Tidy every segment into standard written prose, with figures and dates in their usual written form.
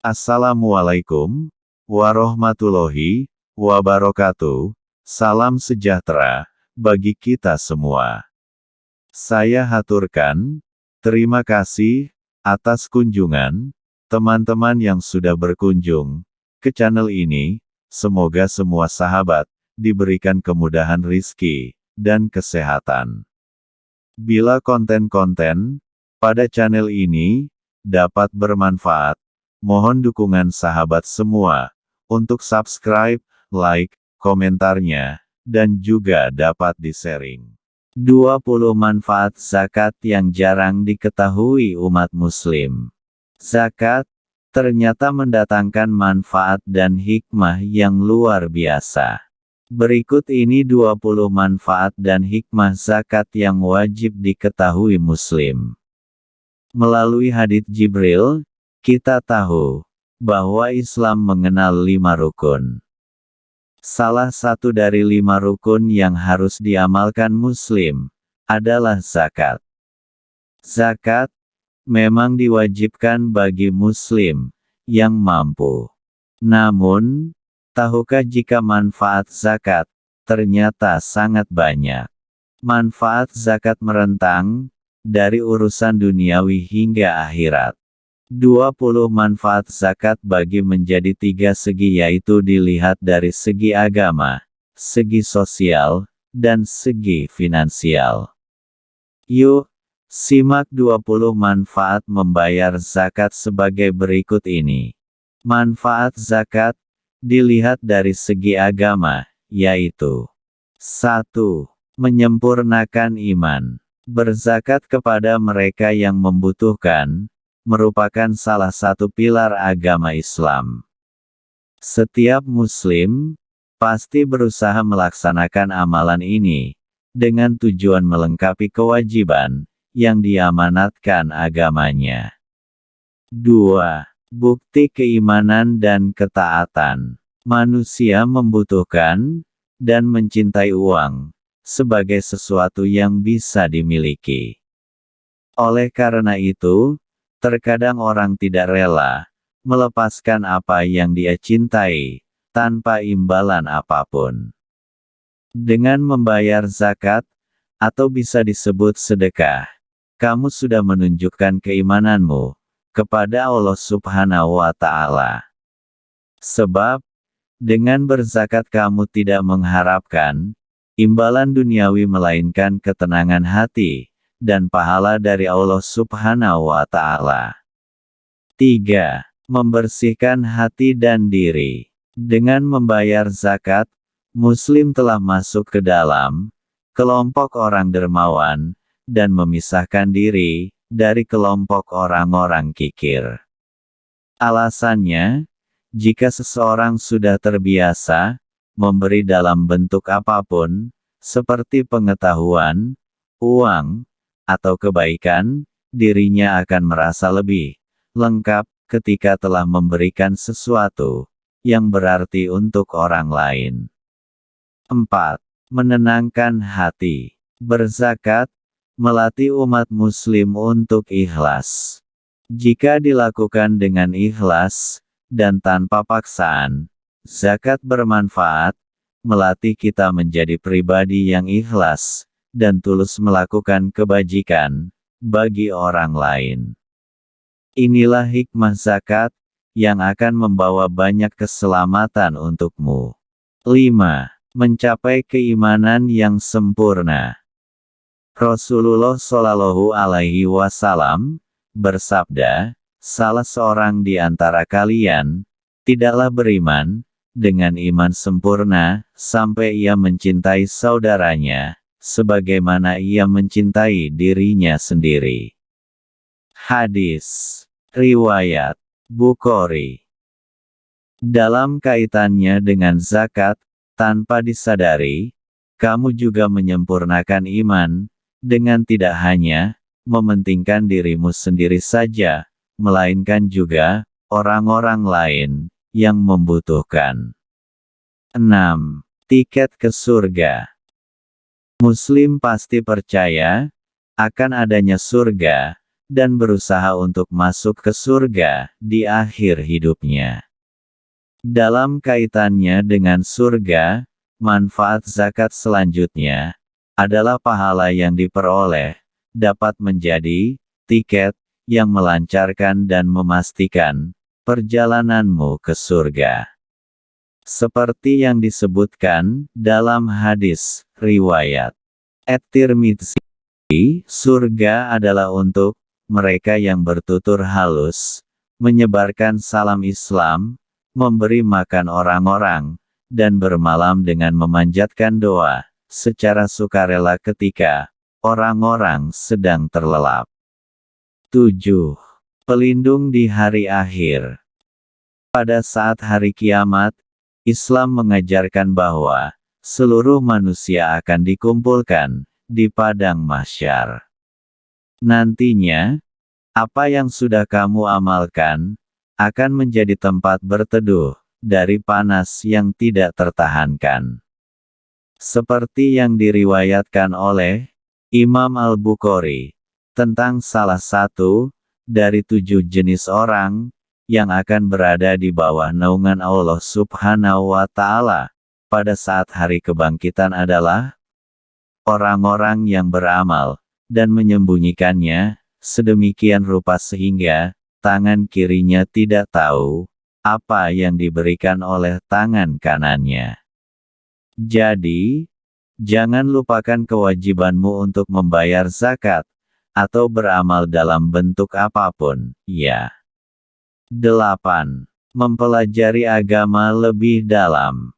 Assalamualaikum warahmatullahi wabarakatuh. Salam sejahtera bagi kita semua. Saya haturkan terima kasih atas kunjungan teman-teman yang sudah berkunjung ke channel ini. Semoga semua sahabat diberikan kemudahan rizki dan kesehatan. Bila konten-konten pada channel ini dapat bermanfaat, mohon dukungan sahabat semua untuk subscribe, like, komentarnya, dan juga dapat di-sharing. 20 manfaat zakat yang jarang diketahui umat muslim. Zakat ternyata mendatangkan manfaat dan hikmah yang luar biasa. Berikut ini 20 manfaat dan hikmah zakat yang wajib diketahui muslim. Melalui hadits Jibril, kita tahu bahwa Islam mengenal 5 rukun. Salah satu dari 5 rukun yang harus diamalkan muslim adalah zakat. Zakat memang diwajibkan bagi muslim yang mampu. Namun, tahukah jika manfaat zakat ternyata sangat banyak? Manfaat zakat merentang dari urusan duniawi hingga akhirat. 20 manfaat zakat bagi menjadi 3 segi, yaitu dilihat dari segi agama, segi sosial, dan segi finansial. Yuk, simak 20 manfaat membayar zakat sebagai berikut ini. Manfaat zakat dilihat dari segi agama, yaitu 1. Menyempurnakan iman. Berzakat kepada mereka yang membutuhkan merupakan salah satu pilar agama Islam. Setiap muslim pasti berusaha melaksanakan amalan ini dengan tujuan melengkapi kewajiban yang diamanatkan agamanya. 2. Bukti keimanan dan ketaatan. Manusia membutuhkan dan mencintai uang sebagai sesuatu yang bisa dimiliki. Oleh karena itu, terkadang orang tidak rela melepaskan apa yang dia cintai tanpa imbalan apapun. Dengan membayar zakat, atau bisa disebut sedekah, kamu sudah menunjukkan keimananmu kepada Allah Subhanahu wa Ta'ala. Sebab, dengan berzakat kamu tidak mengharapkan imbalan duniawi melainkan ketenangan hati dan pahala dari Allah Subhanahu wa Ta'ala. 3. Membersihkan hati dan diri. Dengan membayar zakat, muslim telah masuk ke dalam kelompok orang dermawan dan memisahkan diri dari kelompok orang-orang kikir. Alasannya, jika seseorang sudah terbiasa memberi dalam bentuk apapun, seperti pengetahuan, uang, atau kebaikan, dirinya akan merasa lebih lengkap ketika telah memberikan sesuatu yang berarti untuk orang lain. 4. Menenangkan hati. Berzakat melatih umat muslim untuk ikhlas. Jika dilakukan dengan ikhlas dan tanpa paksaan, zakat bermanfaat, melatih kita menjadi pribadi yang ikhlas dan tulus melakukan kebajikan bagi orang lain. Inilah hikmah zakat yang akan membawa banyak keselamatan untukmu. 5. Mencapai keimanan yang sempurna. Rasulullah Shallallahu Alaihi Wasallam bersabda, salah seorang di antara kalian tidaklah beriman dengan iman sempurna sampai ia mencintai saudaranya sebagaimana ia mencintai dirinya sendiri. Hadis riwayat Bukhari. Dalam kaitannya dengan zakat, tanpa disadari, kamu juga menyempurnakan iman dengan tidak hanya mementingkan dirimu sendiri saja, melainkan juga orang-orang lain yang membutuhkan. 6. Tiket ke surga. Muslim pasti percaya akan adanya surga dan berusaha untuk masuk ke surga di akhir hidupnya. Dalam kaitannya dengan surga, manfaat zakat selanjutnya adalah pahala yang diperoleh dapat menjadi tiket yang melancarkan dan memastikan perjalananmu ke surga. Seperti yang disebutkan dalam hadis riwayat At-Tirmidzi, surga adalah untuk mereka yang bertutur halus, menyebarkan salam Islam, memberi makan orang-orang, dan bermalam dengan memanjatkan doa secara sukarela ketika orang-orang sedang terlelap. 7. Pelindung di hari akhir. Pada saat hari kiamat, Islam mengajarkan bahwa seluruh manusia akan dikumpulkan di padang mahsyar. Nantinya, apa yang sudah kamu amalkan akan menjadi tempat berteduh dari panas yang tidak tertahankan. Seperti yang diriwayatkan oleh Imam Al-Bukhari tentang salah satu dari 7 jenis orang yang akan berada di bawah naungan Allah Subhanahu wa Ta'ala pada saat hari kebangkitan adalah orang-orang yang beramal dan menyembunyikannya sedemikian rupa sehingga tangan kirinya tidak tahu apa yang diberikan oleh tangan kanannya. Jadi, jangan lupakan kewajibanmu untuk membayar zakat atau beramal dalam bentuk apapun, ya. 8. Mempelajari agama lebih dalam.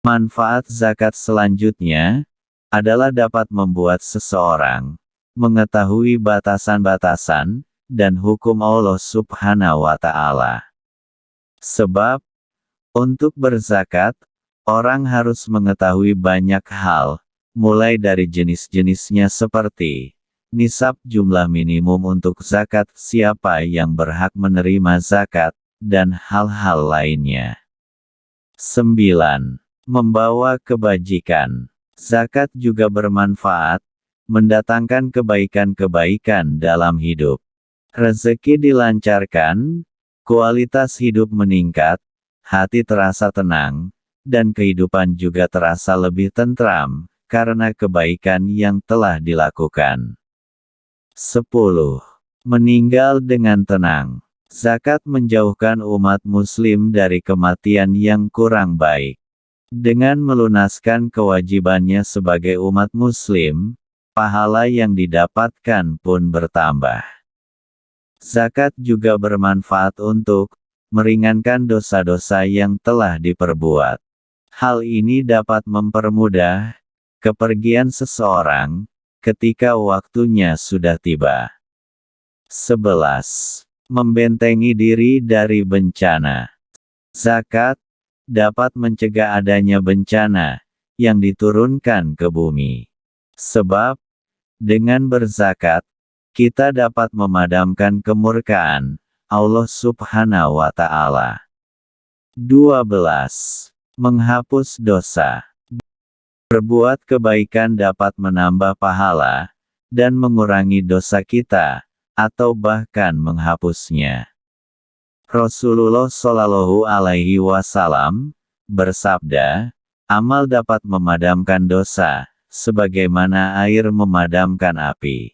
Manfaat zakat selanjutnya adalah dapat membuat seseorang mengetahui batasan-batasan dan hukum Allah Subhanahu wa Ta'ala. Sebab, untuk berzakat, orang harus mengetahui banyak hal, mulai dari jenis-jenisnya seperti nisab jumlah minimum untuk zakat, siapa yang berhak menerima zakat, dan hal-hal lainnya. 9. Membawa kebajikan. Zakat juga bermanfaat, mendatangkan kebaikan-kebaikan dalam hidup. Rezeki dilancarkan, kualitas hidup meningkat, hati terasa tenang, dan kehidupan juga terasa lebih tentram, karena kebaikan yang telah dilakukan. 10. Meninggal dengan tenang. Zakat menjauhkan umat muslim dari kematian yang kurang baik. Dengan melunaskan kewajibannya sebagai umat muslim, pahala yang didapatkan pun bertambah. Zakat juga bermanfaat untuk meringankan dosa-dosa yang telah diperbuat. Hal ini dapat mempermudah kepergian seseorang ketika waktunya sudah tiba. 11. Membentengi diri dari bencana. Zakat dapat mencegah adanya bencana yang diturunkan ke bumi. Sebab, dengan berzakat, kita dapat memadamkan kemurkaan Allah Subhanahu wa Ta'ala. 12. Menghapus dosa. Berbuat kebaikan dapat menambah pahala dan mengurangi dosa kita, atau bahkan menghapusnya. Rasulullah Shallallahu Alaihi Wasallam bersabda, amal dapat memadamkan dosa, sebagaimana air memadamkan api.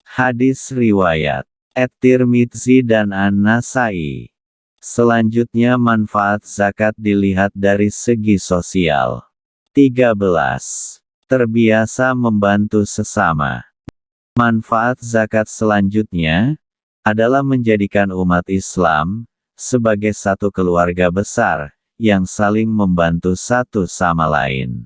Hadis riwayat At-Tirmidzi dan An-Nasai. Selanjutnya manfaat zakat dilihat dari segi sosial. 13. Terbiasa membantu sesama. Manfaat zakat selanjutnya adalah menjadikan umat Islam sebagai satu keluarga besar yang saling membantu satu sama lain.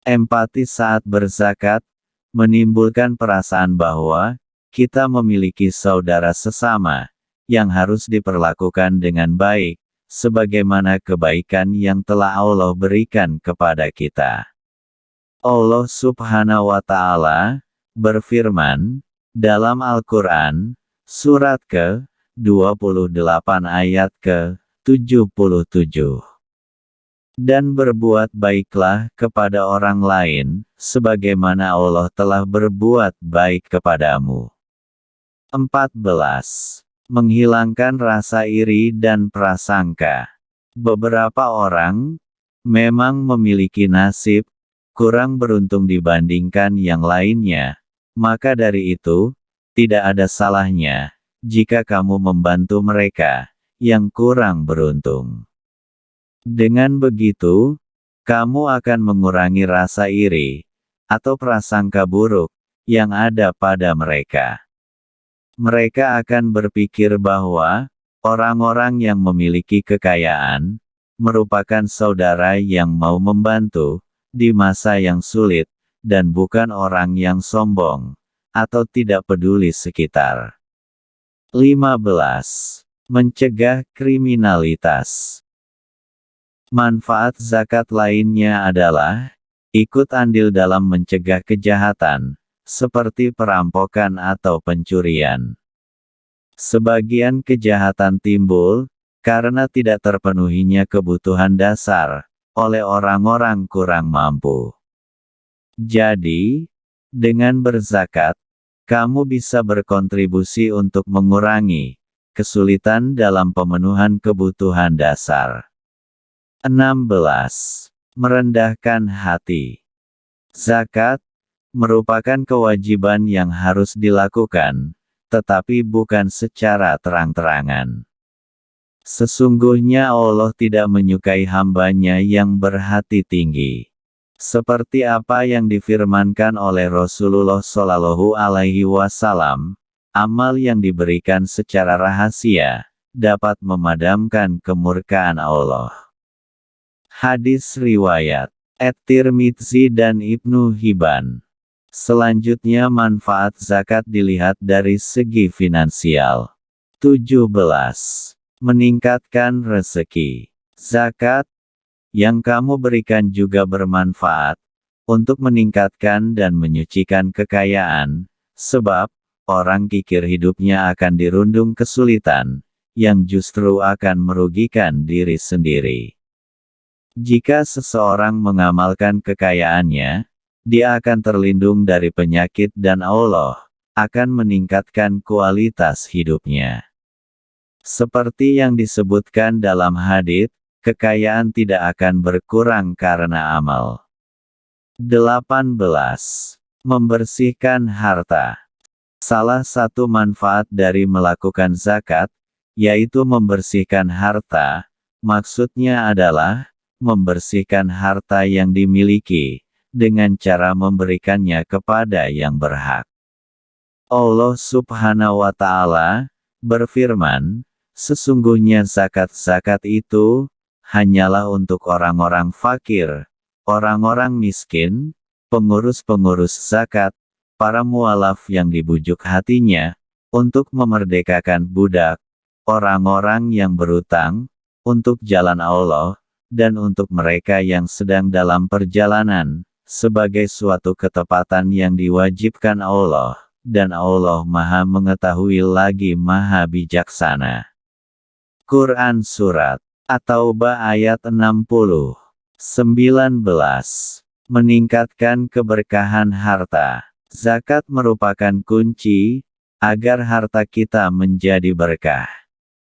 Empati saat berzakat menimbulkan perasaan bahwa kita memiliki saudara sesama yang harus diperlakukan dengan baik, sebagaimana kebaikan yang telah Allah berikan kepada kita. Allah Subhanahu wa Ta'ala berfirman dalam Al-Quran, surat ke-28 ayat ke-77. Dan berbuat baiklah kepada orang lain, sebagaimana Allah telah berbuat baik kepadamu. 14. Menghilangkan rasa iri dan prasangka. Beberapa orang memang memiliki nasib kurang beruntung dibandingkan yang lainnya, maka dari itu, tidak ada salahnya jika kamu membantu mereka yang kurang beruntung. Dengan begitu, kamu akan mengurangi rasa iri atau prasangka buruk yang ada pada mereka. Mereka akan berpikir bahwa orang-orang yang memiliki kekayaan merupakan saudara yang mau membantu di masa yang sulit, dan bukan orang yang sombong atau tidak peduli sekitar. 15. Mencegah kriminalitas. Manfaat zakat lainnya adalah ikut andil dalam mencegah kejahatan, seperti perampokan atau pencurian. Sebagian kejahatan timbul karena tidak terpenuhinya kebutuhan dasar oleh orang-orang kurang mampu. Jadi, dengan berzakat, kamu bisa berkontribusi untuk mengurangi kesulitan dalam pemenuhan kebutuhan dasar. 16. Merendahkan hati. Zakat merupakan kewajiban yang harus dilakukan, tetapi bukan secara terang-terangan. Sesungguhnya Allah tidak menyukai hamba-Nya yang berhati tinggi. Seperti apa yang difirmankan oleh Rasulullah Shallallahu Alaihi Wasallam, amal yang diberikan secara rahasia dapat memadamkan kemurkaan Allah. Hadis riwayat At-Tirmidzi dan Ibnu Hibban. Selanjutnya manfaat zakat dilihat dari segi finansial. 17. Meningkatkan rezeki. Zakat yang kamu berikan juga bermanfaat untuk meningkatkan dan menyucikan kekayaan, sebab orang kikir hidupnya akan dirundung kesulitan, yang justru akan merugikan diri sendiri. Jika seseorang mengamalkan kekayaannya, dia akan terlindung dari penyakit dan Allah akan meningkatkan kualitas hidupnya. Seperti yang disebutkan dalam hadits, kekayaan tidak akan berkurang karena amal. 18. Membersihkan harta. Salah satu manfaat dari melakukan zakat, yaitu membersihkan harta, maksudnya adalah membersihkan harta yang dimiliki, dengan cara memberikannya kepada yang berhak. Allah Subhanahu wa Ta'ala berfirman, sesungguhnya zakat-zakat itu hanyalah untuk orang-orang fakir, orang-orang miskin, pengurus-pengurus zakat, para mualaf yang dibujuk hatinya untuk memerdekakan budak, orang-orang yang berutang untuk jalan Allah, dan untuk mereka yang sedang dalam perjalanan, sebagai suatu ketepatan yang diwajibkan Allah, dan Allah Maha Mengetahui lagi Maha Bijaksana. Quran Surat At-Taubah ayat 60. 19. Meningkatkan keberkahan harta. Zakat merupakan kunci agar harta kita menjadi berkah.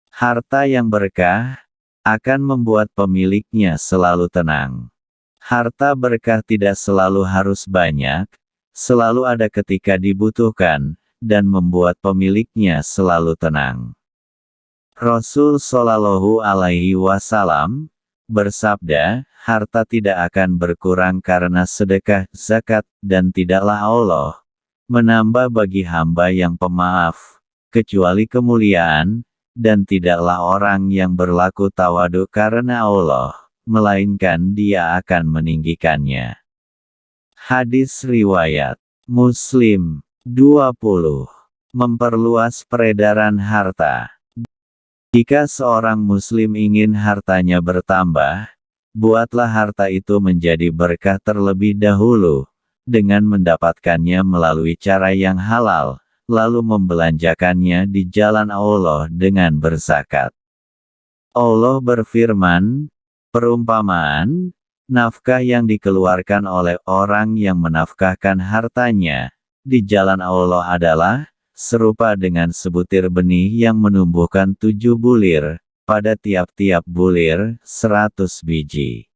Harta yang berkah akan membuat pemiliknya selalu tenang. Harta berkah tidak selalu harus banyak, selalu ada ketika dibutuhkan, dan membuat pemiliknya selalu tenang. Rasul Shallallahu Alaihi Wasallam bersabda, harta tidak akan berkurang karena sedekah, zakat, dan tidaklah Allah menambah bagi hamba yang pemaaf, kecuali kemuliaan, dan tidaklah orang yang berlaku tawadu karena Allah, melainkan Dia akan meninggikannya. Hadis riwayat Muslim. 20. Memperluas peredaran harta. Jika seorang muslim ingin hartanya bertambah, buatlah harta itu menjadi berkah terlebih dahulu, dengan mendapatkannya melalui cara yang halal, lalu membelanjakannya di jalan Allah dengan berzakat. Allah berfirman, perumpamaan, nafkah yang dikeluarkan oleh orang yang menafkahkan hartanya di jalan Allah adalah serupa dengan sebutir benih yang menumbuhkan 7 bulir, pada tiap-tiap bulir, 100 biji.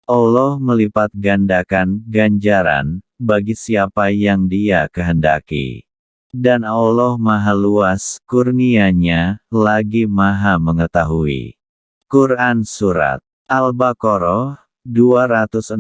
Allah melipat gandakan ganjaran, bagi siapa yang Dia kehendaki. Dan Allah Maha Luas kurnia-Nya, lagi Maha Mengetahui. Quran Surat Al-Baqarah 261